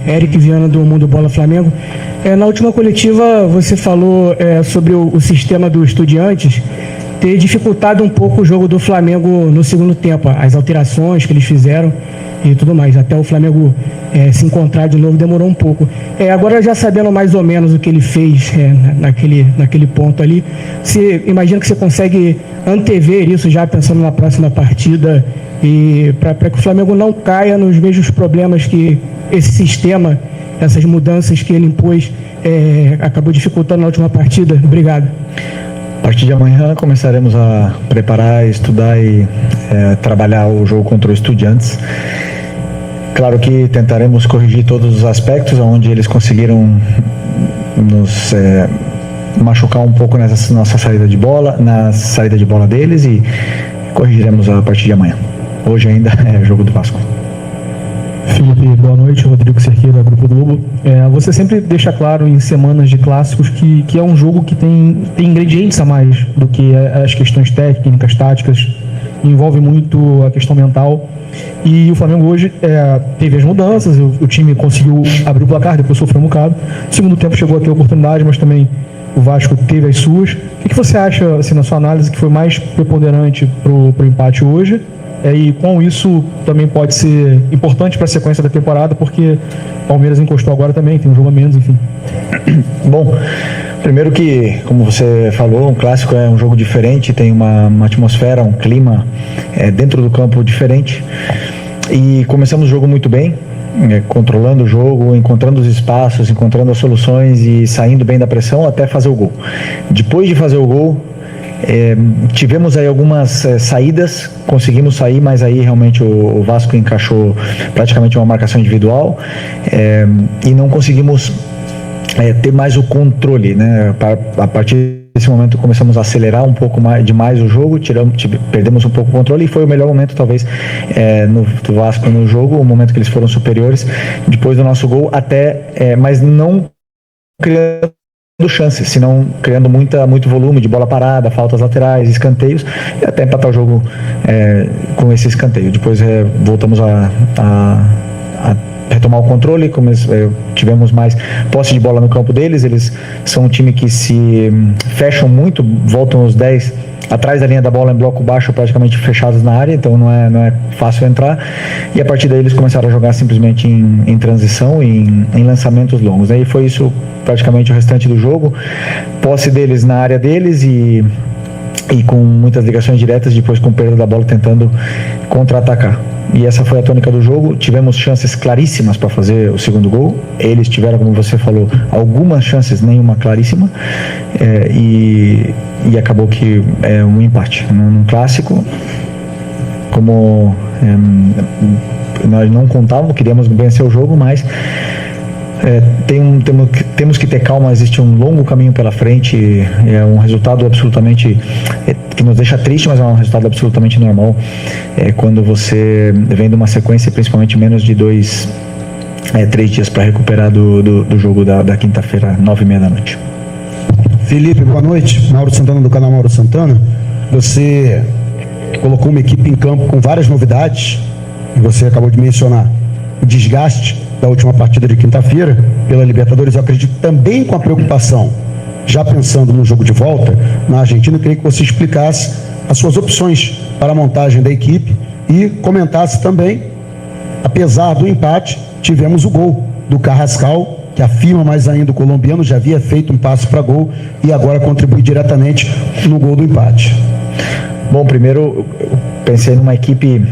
Eric Viana do Mundo Bola Flamengo. Na última coletiva você falou sobre o sistema do Estudiantes ter dificultado um pouco o jogo do Flamengo no segundo tempo, as alterações que eles fizeram e tudo mais, até o Flamengo se encontrar de novo demorou um pouco. Agora já sabendo mais ou menos o que ele fez naquele ponto ali, você imagina que você consegue antever isso já pensando na próxima partida e para que o Flamengo não caia nos mesmos problemas que esse sistema, essas mudanças que ele impôs, acabou dificultando na última partida? Obrigado. A partir de amanhã começaremos a preparar, estudar e trabalhar o jogo contra o Estudiantes. Claro que tentaremos corrigir todos os aspectos onde eles conseguiram nos machucar um pouco nessa nossa saída de bola, na saída de bola deles, e corrigiremos a partir de amanhã. Hoje ainda é jogo do Vasco. Felipe, boa noite. Rodrigo Cerqueira, Grupo Globo. Você sempre deixa claro em semanas de clássicos que é um jogo que tem ingredientes a mais do que as questões técnicas, táticas, envolve muito a questão mental. E o Flamengo hoje teve as mudanças, o time conseguiu abrir o placar, depois sofreu um bocado. No segundo tempo chegou a ter oportunidade, mas também o Vasco teve as suas. O que você acha, assim, na sua análise, que foi mais preponderante para o empate hoje? E com isso também pode ser importante para a sequência da temporada, porque o Palmeiras encostou agora também, tem um jogo a menos, enfim. Bom, primeiro que, como você falou, um clássico é um jogo diferente, tem uma atmosfera, um clima dentro do campo diferente. E começamos o jogo muito bem, controlando o jogo, encontrando os espaços, encontrando as soluções e saindo bem da pressão até fazer o gol. Depois de fazer o gol, tivemos aí algumas saídas, conseguimos sair, mas aí realmente o Vasco encaixou praticamente uma marcação individual e não conseguimos ter mais o controle, né? A partir desse momento começamos a acelerar um pouco demais o jogo, perdemos um pouco o controle, e foi o melhor momento talvez do Vasco no jogo, o momento que eles foram superiores depois do nosso gol, mas não criando chances, senão criando muito volume de bola parada, faltas laterais, escanteios, e até empatar o jogo com esse escanteio. Depois voltamos a retomar o controle, tivemos mais posse de bola no campo deles. Eles são um time que se fecham muito, voltam os 10 atrás da linha da bola em bloco baixo, praticamente fechados na área, então não é fácil entrar, e a partir daí eles começaram a jogar simplesmente em transição e em lançamentos longos. Aí foi isso praticamente o restante do jogo, posse deles na área deles e com muitas ligações diretas, depois com perda da bola tentando contra-atacar. E essa foi a tônica do jogo. Tivemos chances claríssimas para fazer o segundo gol. Eles tiveram, como você falou, algumas chances, nenhuma claríssima. E acabou que é um empate. Num clássico, como nós não contávamos, queríamos vencer o jogo, mas temos que ter calma. Existe um longo caminho pela frente. É um resultado absolutamente que nos deixa triste, mas é um resultado absolutamente normal quando você vem de uma sequência, principalmente menos de 3 dias para recuperar do jogo da quinta-feira, 9h30 da noite. Felipe, boa noite. Mauro Santana, do canal Mauro Santana. Você colocou uma equipe em campo com várias novidades, e você acabou de mencionar o desgaste da última partida de quinta-feira pela Libertadores. Eu acredito também com a preocupação, já pensando no jogo de volta na Argentina. Eu queria que você explicasse as suas opções para a montagem da equipe e comentasse também, apesar do empate, tivemos o gol do Carrascal, que afirma mais ainda o colombiano, já havia feito um passe para gol e agora contribui diretamente no gol do empate. Bom, primeiro eu pensei numa equipe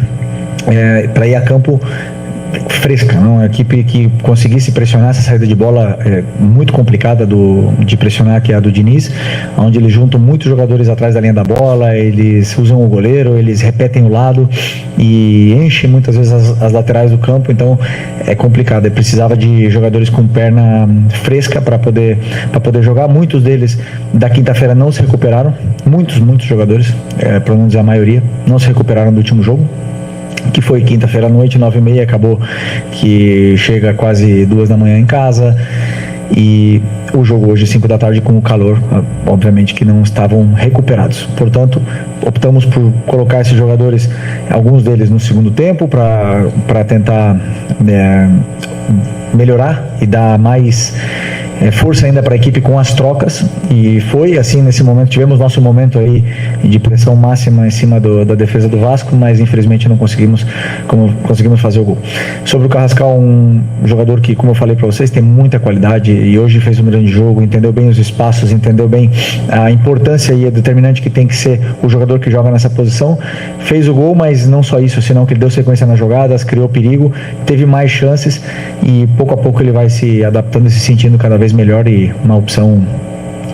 para ir a campo fresca, não? Uma equipe que conseguisse pressionar essa saída de bola muito complicada de pressionar, que é a do Diniz, onde eles juntam muitos jogadores atrás da linha da bola, eles usam o goleiro, eles repetem o lado e enchem muitas vezes as laterais do campo. Então é complicado. Precisava de jogadores com perna fresca para poder jogar. Muitos deles da quinta-feira não se recuperaram, muitos jogadores, para não dizer a maioria, não se recuperaram do último jogo, que foi quinta-feira à noite, 9h30, acabou que chega quase 2 da manhã em casa. e o jogo hoje 5 da tarde com o calor, obviamente que não estavam recuperados. Portanto, optamos por colocar esses jogadores, alguns deles no segundo tempo, para tentar melhorar e dar mais força ainda para a equipe com as trocas, e foi assim nesse momento. Tivemos nosso momento aí de pressão máxima em cima da defesa do Vasco, mas infelizmente não conseguimos fazer o gol. Sobre o Carrascal, um jogador que, como eu falei para vocês, tem muita qualidade e hoje fez um grande jogo, entendeu bem os espaços, entendeu bem a importância e a determinante que tem que ser o jogador que joga nessa posição. Fez o gol, mas não só isso, senão que ele deu sequência nas jogadas, criou perigo, teve mais chances e pouco a pouco ele vai se adaptando e se sentindo cada vez melhor, e uma opção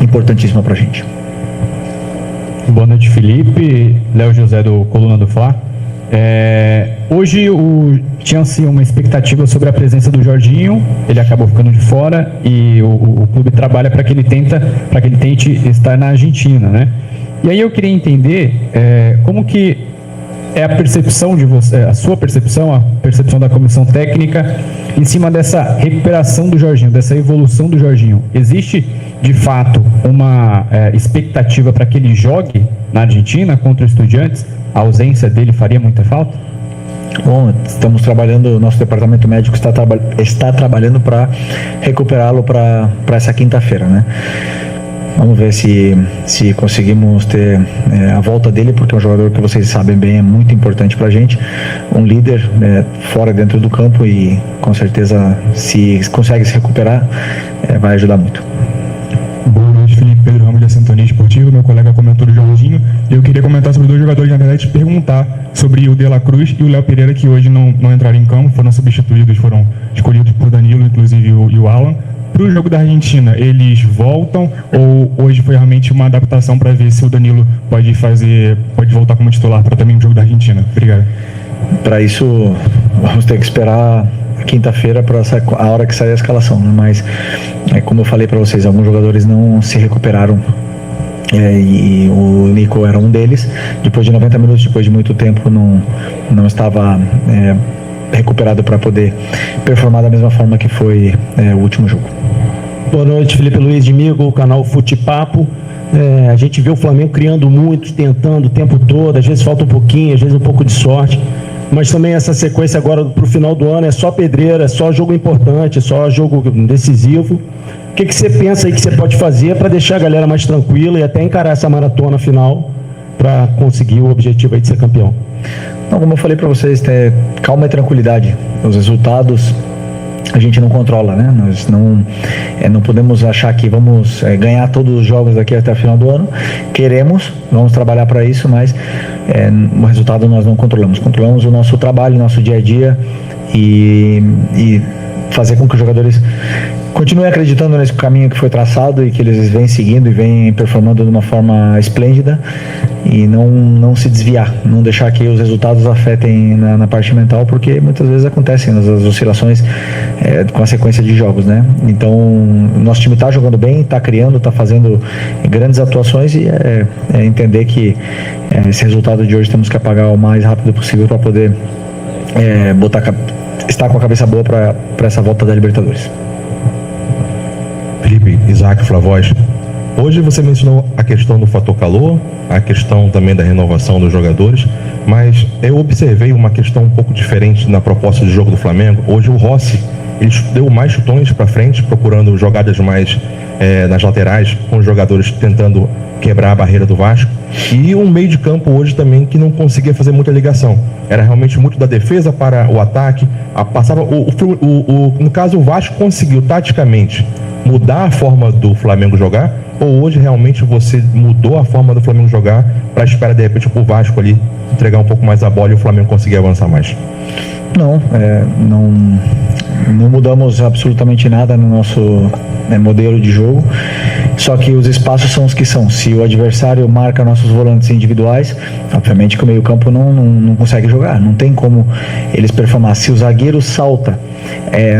importantíssima pra gente. Boa noite, Felipe. Léo José do Coluna do Fla. Hoje tinha-se uma expectativa sobre a presença do Jorginho, ele acabou ficando de fora e o clube trabalha para que ele tente estar na Argentina, né? E aí eu queria entender como que é a percepção de você, a sua percepção, a percepção da comissão técnica em cima dessa recuperação do Jorginho, dessa evolução do Jorginho. Existe, de fato, uma expectativa para que ele jogue na Argentina contra o Estudiantes? A ausência dele faria muita falta? Bom, estamos trabalhando, nosso departamento médico está trabalhando para recuperá-lo para essa quinta-feira, né? Vamos ver se conseguimos ter a volta dele, porque é um jogador que vocês sabem bem, é muito importante pra gente, um líder fora e dentro do campo, e com certeza, se consegue se recuperar, vai ajudar muito. Boa noite, Felipe. Pedro Ramos, da Sintonia Esportiva. Meu colega comentou do Jorginho. Eu queria comentar sobre dois jogadores, na verdade, perguntar sobre o De La Cruz e o Léo Pereira, que hoje não entraram em campo, foram substituídos, foram escolhidos por Danilo, inclusive e o Alan. Para o jogo da Argentina, eles voltam ou hoje foi realmente uma adaptação para ver se o Danilo pode voltar como titular para também o jogo da Argentina? Obrigado. Para isso, vamos ter que esperar quinta-feira para a hora que sair a escalação, né? Mas, como eu falei para vocês, alguns jogadores não se recuperaram, e o Nico era um deles. Depois de 90 minutos, depois de muito tempo, não estava recuperado para poder performar da mesma forma que foi o último jogo. Boa noite, Felipe Luiz de Migo, canal Futepapo. A gente vê o Flamengo criando muito, tentando o tempo todo, às vezes falta um pouquinho, às vezes um pouco de sorte, mas também essa sequência agora para o final do ano é só pedreira, é só jogo importante, é só jogo decisivo. O que você pensa aí que você pode fazer para deixar a galera mais tranquila e até encarar essa maratona final para conseguir o objetivo aí de ser campeão? Não, como eu falei para vocês, calma e tranquilidade. Os resultados a gente não controla, né? Nós não podemos achar que vamos ganhar todos os jogos daqui até o final do ano. Queremos, vamos trabalhar para isso, mas o resultado nós não controlamos. Controlamos o nosso trabalho, o nosso dia a dia, e fazer com que os jogadores continuem acreditando nesse caminho que foi traçado e que eles vêm seguindo e vêm performando de uma forma esplêndida, e não se desviar, não deixar que os resultados afetem na parte mental, porque muitas vezes acontecem as oscilações com a sequência de jogos, né? Então, nosso time está jogando bem, está criando, está fazendo grandes atuações, e entender que esse resultado de hoje temos que apagar o mais rápido possível para poder estar com a cabeça boa para essa volta da Libertadores. Felipe, Isaac, Flavoz. Hoje você mencionou a questão do fator calor, a questão também da renovação dos jogadores, mas eu observei uma questão um pouco diferente na proposta de jogo do Flamengo. Hoje o Rossi, ele deu mais chutões para frente, procurando jogadas mais nas laterais, com os jogadores tentando quebrar a barreira do Vasco, e um meio de campo hoje também que não conseguia fazer muita ligação. Era realmente muito da defesa para o ataque, no caso o Vasco conseguiu taticamente mudar a forma do Flamengo jogar, ou hoje realmente você mudou a forma do Flamengo jogar para esperar de repente o Vasco ali entregar um pouco mais a bola e o Flamengo conseguir avançar mais? Não mudamos absolutamente nada no nosso modelo de jogo, só que os espaços são os que são. Se o adversário marca nossos volantes individuais, obviamente que o meio campo não consegue jogar, não tem como eles performar. Se o zagueiro salta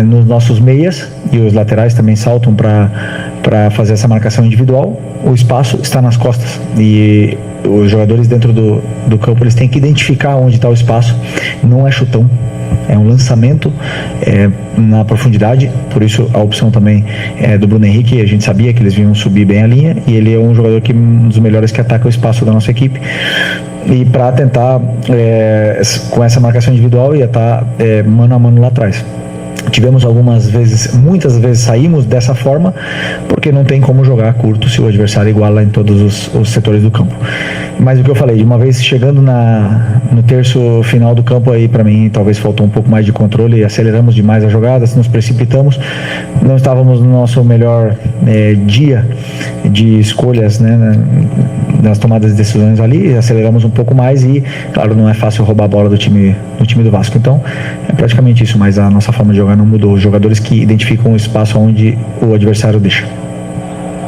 nos nossos meias, e os laterais também saltam para fazer essa marcação individual, o espaço está nas costas, e os jogadores dentro do campo, eles têm que identificar onde está o espaço. Não é chutão, um lançamento na profundidade, por isso a opção também do Bruno Henrique. A gente sabia que eles vinham subir bem a linha, e ele é um jogador um dos melhores que ataca o espaço da nossa equipe, e para tentar com essa marcação individual ia estar mano a mano lá atrás. Tivemos muitas vezes saímos dessa forma, porque não tem como jogar curto se o adversário iguala em todos os setores do campo. Mas o que eu falei, de uma vez chegando no terço final do campo, aí para mim talvez faltou um pouco mais de controle, aceleramos demais as jogadas, nos precipitamos, não estávamos no nosso melhor dia de escolhas, né, nas tomadas de decisões ali, aceleramos um pouco mais e, claro, não é fácil roubar a bola do time do Vasco. Então, é praticamente isso, mas a nossa forma de jogar não mudou. Os jogadores que identificam o espaço onde o adversário deixa.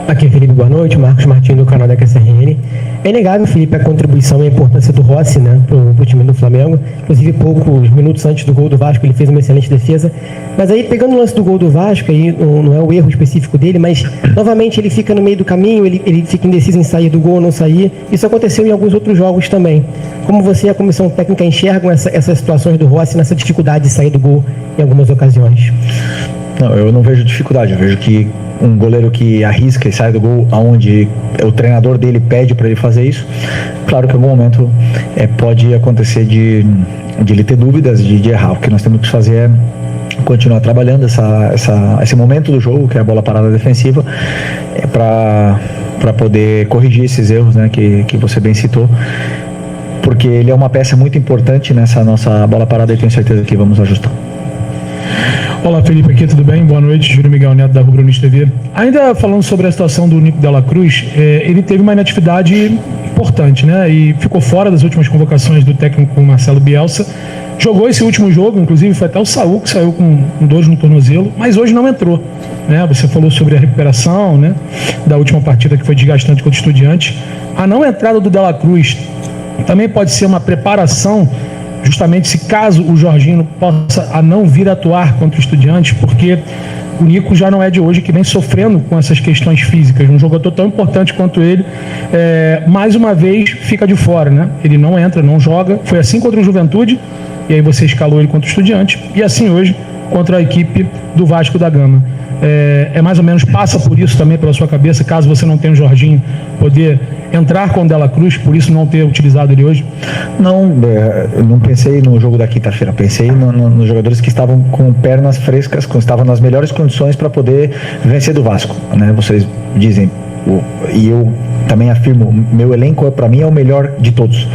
Aqui é Felipe, boa noite, Marcos Martins do canal da QSRN. É inegável, Felipe, a contribuição e a importância do Rossi, né, pro time do Flamengo. Inclusive, poucos minutos antes do gol do Vasco, ele fez uma excelente defesa. Mas aí, pegando o lance do gol do Vasco, aí não é o erro específico dele, mas novamente ele fica no meio do caminho, ele fica indeciso em sair do gol ou não sair. Isso aconteceu em alguns outros jogos também. Como você e a comissão técnica enxergam essas situações do Rossi nessa dificuldade de sair do gol em algumas ocasiões? Não, eu não vejo dificuldade, eu vejo que um goleiro que arrisca e sai do gol aonde o treinador dele pede para ele fazer isso, claro que em algum momento pode acontecer de ele ter dúvidas, de errar. O que nós temos que fazer é continuar trabalhando esse momento do jogo, que é a bola parada defensiva, para poder corrigir esses erros, né, que você bem citou, porque ele é uma peça muito importante nessa nossa bola parada e tenho certeza que vamos ajustar. Olá, Felipe, aqui, tudo bem? Boa noite, Júlio Miguel Neto da Rubro News TV. Ainda falando sobre a situação do Nico Dela Cruz, ele teve uma inatividade importante, né? E ficou fora das últimas convocações do técnico Marcelo Bielsa. Jogou esse último jogo, inclusive foi até o Saúl que saiu com dores no tornozelo, mas hoje não entrou, né? Você falou sobre a recuperação, né, da última partida que foi desgastante contra o Estudiantes. A não entrada do Dela Cruz também pode ser uma preparação, justamente se caso o Jorginho possa a não vir atuar contra o Estudiantes, porque o Nico já não é de hoje que vem sofrendo com essas questões físicas. Um jogador tão importante quanto ele, mais uma vez fica de fora, né? Ele não entra, não joga. Foi assim contra o Juventude, e aí você escalou ele contra o Estudiantes, e assim hoje contra a equipe do Vasco da Gama. Mais ou menos passa por isso também pela sua cabeça, caso você não tenha o Jorginho, poder entrar com o Dela Cruz, por isso não ter utilizado ele hoje? Não, eu não pensei no jogo da quinta-feira, pensei nos jogadores que estavam com pernas frescas, que estavam nas melhores condições para poder vencer do Vasco, né? Vocês dizem, e eu também afirmo, meu elenco para mim é o melhor de todos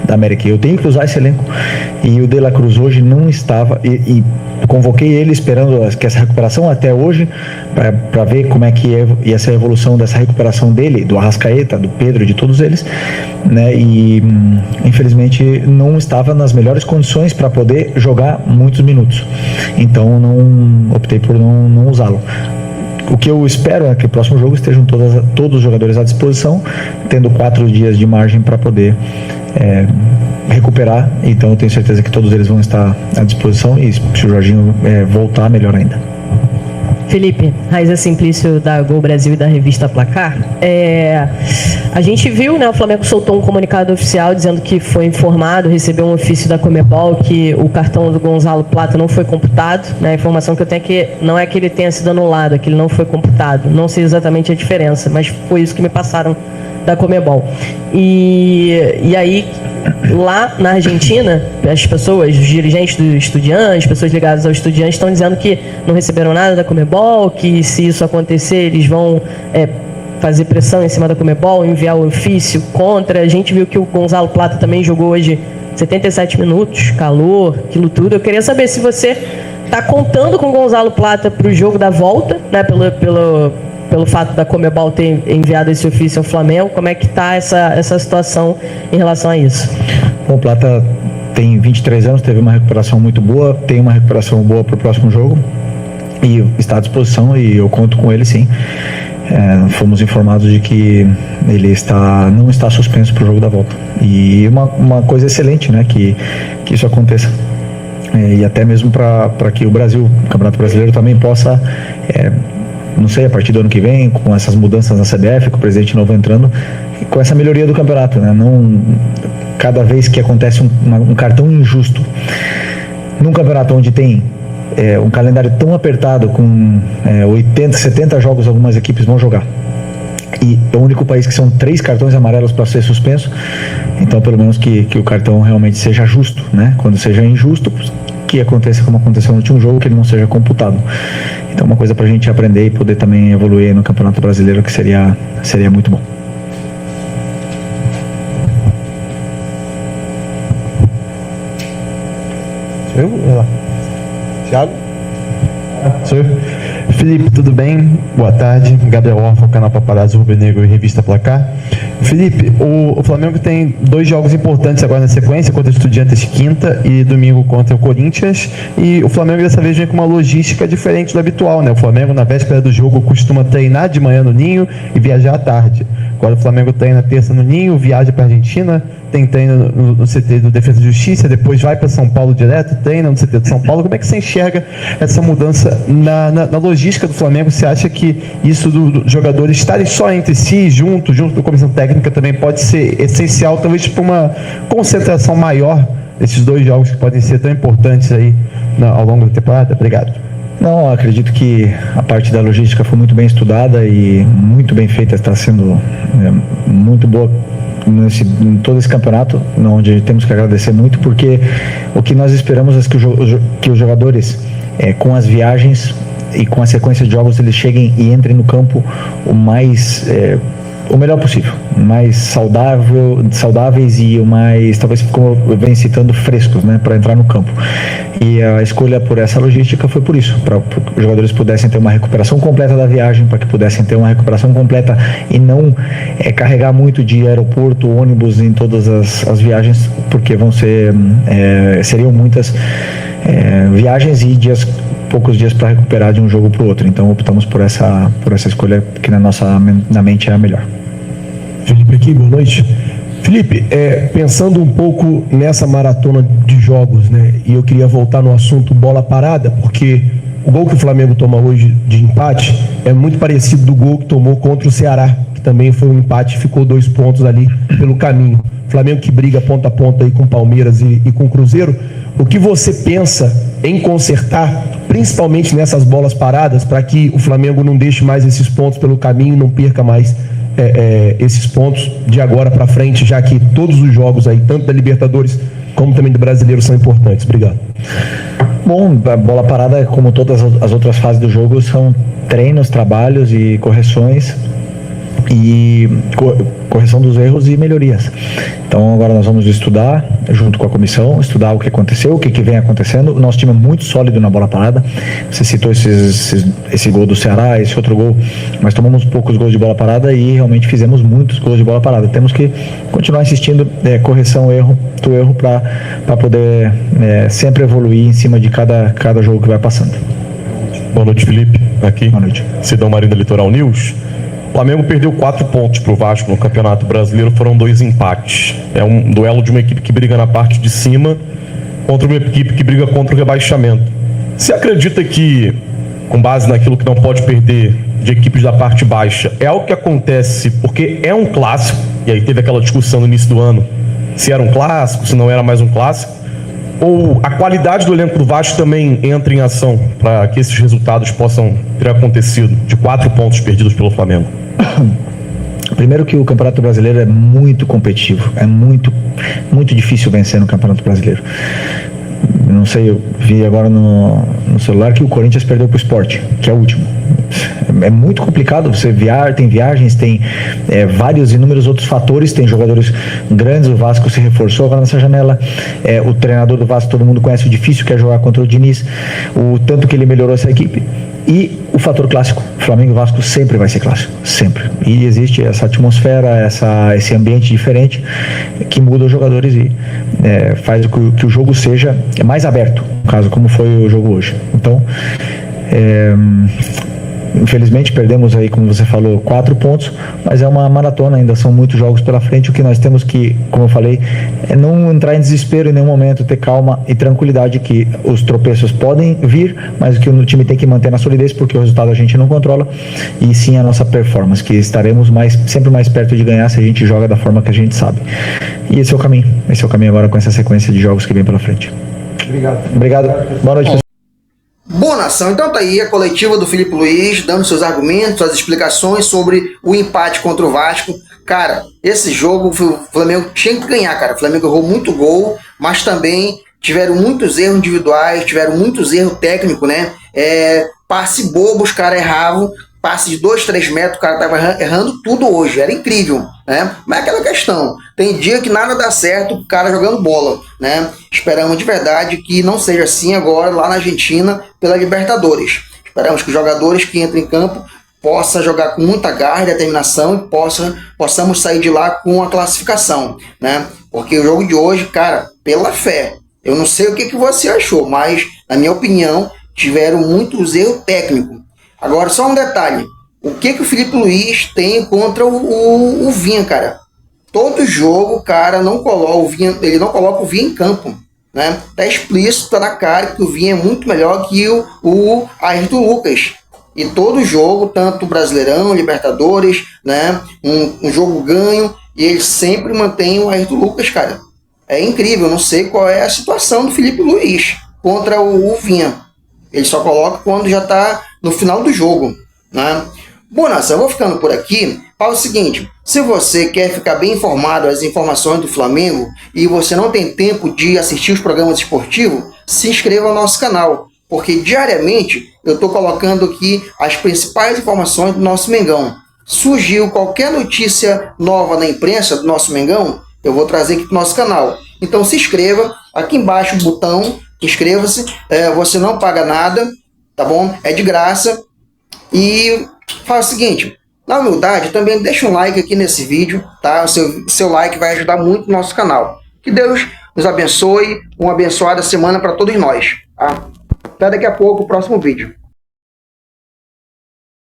da América, eu tenho que usar esse elenco, e o Dela Cruz hoje não estava, e convoquei ele esperando que essa recuperação até hoje, para ver como é que ia ser a evolução dessa recuperação dele, do Arrascaeta, do Pedro, de todos eles, né? E infelizmente não estava nas melhores condições para poder jogar muitos minutos, então optei por não usá-lo. O que eu espero é que o próximo jogo estejam todos os jogadores à disposição, tendo 4 dias de margem para poder recuperar. Então eu tenho certeza que todos eles vão estar à disposição, e se o Jorginho voltar, melhor ainda. Felipe, Raiza Simplício da Gol Brasil e da revista Placar. A gente viu, né, o Flamengo soltou um comunicado oficial dizendo que foi informado, recebeu um ofício da Conmebol que o cartão do Gonzalo Plata não foi computado, né? A informação que eu tenho é que não é que ele tenha sido anulado, é que ele não foi computado. Não sei exatamente a diferença, mas foi isso que me passaram da Conmebol. E aí, lá na Argentina, as pessoas, os dirigentes do Estudiantes, pessoas ligadas ao Estudiantes, estão dizendo que não receberam nada da Conmebol, que se isso acontecer, eles vão fazer pressão em cima da Conmebol, enviar o ofício contra. A gente viu que o Gonzalo Plata também jogou hoje 77 minutos, calor, aquilo tudo. Eu queria saber se você está contando com o Gonzalo Plata para o jogo da volta, né, pelo fato da Conmebol ter enviado esse ofício ao Flamengo. Como é que está essa situação em relação a isso? Bom, o Plata tem 23 anos, teve uma recuperação muito boa, tem uma recuperação boa para o próximo jogo e está à disposição, e eu conto com ele sim. Fomos informados de que ele não está suspenso para o jogo da volta, e uma coisa excelente, né, que isso aconteça, e até mesmo para que o Campeonato Brasileiro também possa, não sei, a partir do ano que vem, com essas mudanças na CBF, com o presidente novo entrando, com essa melhoria do campeonato, né? Não, cada vez que acontece um cartão injusto num campeonato onde tem um calendário tão apertado, com 80, 70 jogos, algumas equipes vão jogar. E é o único país que são 3 cartões amarelos para ser suspenso. Então, pelo menos que o cartão realmente seja justo, né? Quando seja injusto, que aconteça como aconteceu no último jogo, que ele não seja computado. Então, uma coisa para a gente aprender e poder também evoluir no Campeonato Brasileiro, que seria muito bom. Thiago? Sou eu. Felipe, tudo bem? Boa tarde. Gabriel Orfa, canal Paparazzo Rubro Negro e Revista Placar. Felipe, o Flamengo tem 2 jogos importantes agora na sequência, contra o Estudiantes quinta e domingo contra o Corinthians. E o Flamengo dessa vez vem com uma logística diferente do habitual, né? O Flamengo na véspera do jogo costuma treinar de manhã no Ninho e viajar à tarde. Agora o Flamengo treina terça no Ninho, viaja para a Argentina, tem treino no CT do Defesa e Justiça, depois vai para São Paulo direto, treina no CT de São Paulo. Como é que você enxerga essa mudança na logística do Flamengo? Você acha que isso dos jogadores estarem só entre si, junto com a comissão técnica, também pode ser essencial, talvez para uma concentração maior desses 2 jogos que podem ser tão importantes aí ao longo da temporada? Obrigado. Não, acredito que a parte da logística foi muito bem estudada e muito bem feita, está sendo muito boa em todo esse campeonato, onde temos que agradecer muito, porque o que nós esperamos é que os jogadores, com as viagens e com a sequência de jogos, eles cheguem e entrem no campo o melhor possível, mais saudáveis e o mais, talvez, como eu venho citando, frescos, né, para entrar no campo. E a escolha por essa logística foi por isso, para que os jogadores pudessem ter uma recuperação completa da viagem, para que pudessem ter uma recuperação completa e não carregar muito de aeroporto, ônibus em todas as viagens, porque seriam muitas viagens e poucos dias para recuperar de um jogo para o outro. Então optamos por essa escolha que na mente é a melhor. Felipe aqui, boa noite. Felipe, pensando um pouco nessa maratona de jogos, né? E eu queria voltar no assunto bola parada, porque o gol que o Flamengo toma hoje de empate é muito parecido do gol que tomou contra o Ceará, que também foi um empate, ficou 2 pontos ali pelo caminho. Flamengo que briga ponta a ponta aí com o Palmeiras e com o Cruzeiro. O que você pensa em consertar, principalmente nessas bolas paradas, para que o Flamengo não deixe mais esses pontos pelo caminho, não perca mais esses pontos de agora para frente, já que todos os jogos aí, tanto da Libertadores como também do Brasileiro, são importantes? Obrigado. Bom, a bola parada, como todas as outras fases do jogo, são treinos, trabalhos e correções e correção dos erros e melhorias. Então agora nós vamos estudar junto com a comissão, estudar o que aconteceu, o que vem acontecendo. O nosso time é muito sólido na bola parada. Você citou esse gol do Ceará, esse outro gol, mas tomamos poucos gols de bola parada e realmente fizemos muitos gols de bola parada. Temos que continuar insistindo, correção do erro para poder sempre evoluir em cima de cada jogo que vai passando. Boa noite, Felipe. Aqui. Boa noite. Sidão Marina, Litoral News. O Flamengo perdeu 4 pontos para o Vasco no Campeonato Brasileiro, foram 2 empates. É um duelo de uma equipe que briga na parte de cima contra uma equipe que briga contra o rebaixamento. Você acredita que, com base naquilo que não pode perder de equipes da parte baixa, é algo que acontece porque é um clássico, e aí teve aquela discussão no início do ano, se era um clássico, se não era mais um clássico, ou a qualidade do elenco do Vasco também entra em ação para que esses resultados possam ter acontecido, de 4 pontos perdidos pelo Flamengo? Primeiro que o Campeonato Brasileiro é muito competitivo, é muito difícil vencer no Campeonato Brasileiro. Não sei, eu vi agora no celular que o Corinthians perdeu para o Sport, que é o último. É muito complicado, tem viagens, tem vários inúmeros outros fatores, tem jogadores grandes, o Vasco se reforçou agora nessa janela, o treinador do Vasco, todo mundo conhece o difícil que é jogar contra o Diniz, o tanto que ele melhorou essa equipe. E o fator clássico, Flamengo e Vasco sempre vai ser clássico, sempre. E existe essa atmosfera, esse ambiente diferente que muda os jogadores e faz que o jogo seja mais aberto, no caso, como foi o jogo hoje. Então, infelizmente perdemos aí, como você falou, 4 pontos, mas é uma maratona, ainda são muitos jogos pela frente. O que nós temos que, como eu falei, é não entrar em desespero em nenhum momento, ter calma e tranquilidade, que os tropeços podem vir, mas o que o time tem que manter na solidez, porque o resultado a gente não controla, e sim a nossa performance, que estaremos sempre mais perto de ganhar se a gente joga da forma que a gente sabe. E esse é o caminho agora com essa sequência de jogos que vem pela frente. Obrigado. Boa noite, pessoal. Boa nação, então tá aí a coletiva do Felipe Luiz, dando seus argumentos, suas explicações sobre o empate contra o Vasco. Cara, esse jogo o Flamengo tinha que ganhar, cara. O Flamengo errou muito gol, mas também tiveram muitos erros individuais, tiveram muitos erros técnicos, né? Passe bobo, os caras erravam. Passe de 2, 3 metros, o cara tava errando tudo hoje, era incrível, né? Mas é aquela questão, tem dia que nada dá certo, o cara jogando bola, né? Esperamos de verdade que não seja assim agora lá na Argentina pela Libertadores. Esperamos que os jogadores que entrem em campo possam jogar com muita garra e determinação e possamos sair de lá com a classificação, né? Porque o jogo de hoje, cara, pela fé, eu não sei o que você achou, mas na minha opinião, tiveram muitos erros técnicos. Agora, só um detalhe. O que o Felipe Luiz tem contra o Vinha, cara? Todo jogo, cara, não coloca o Vinha em campo, né? Tá explícito, tá na cara que o Vinha é muito melhor que o Ayrton Lucas. E todo jogo, tanto Brasileirão, Libertadores, né? Um jogo ganho, e ele sempre mantém o Ayrton Lucas, cara. É incrível, não sei qual é a situação do Felipe Luiz contra o Vinha. Ele só coloca quando já está no final do jogo, né? Bom, nação, eu vou ficando por aqui. Fala o seguinte, se você quer ficar bem informado das informações do Flamengo e você não tem tempo de assistir os programas esportivos, se inscreva no nosso canal, porque diariamente eu estou colocando aqui as principais informações do nosso Mengão. Surgiu qualquer notícia nova na imprensa do nosso Mengão, eu vou trazer aqui para o nosso canal. Então se inscreva, aqui embaixo o botão, inscreva-se, você não paga nada, tá bom? É de graça. E faz o seguinte, na humildade, também deixa um like aqui nesse vídeo, tá? O seu like vai ajudar muito o nosso canal. Que Deus nos abençoe, uma abençoada semana para todos nós, tá? Até daqui a pouco, o próximo vídeo.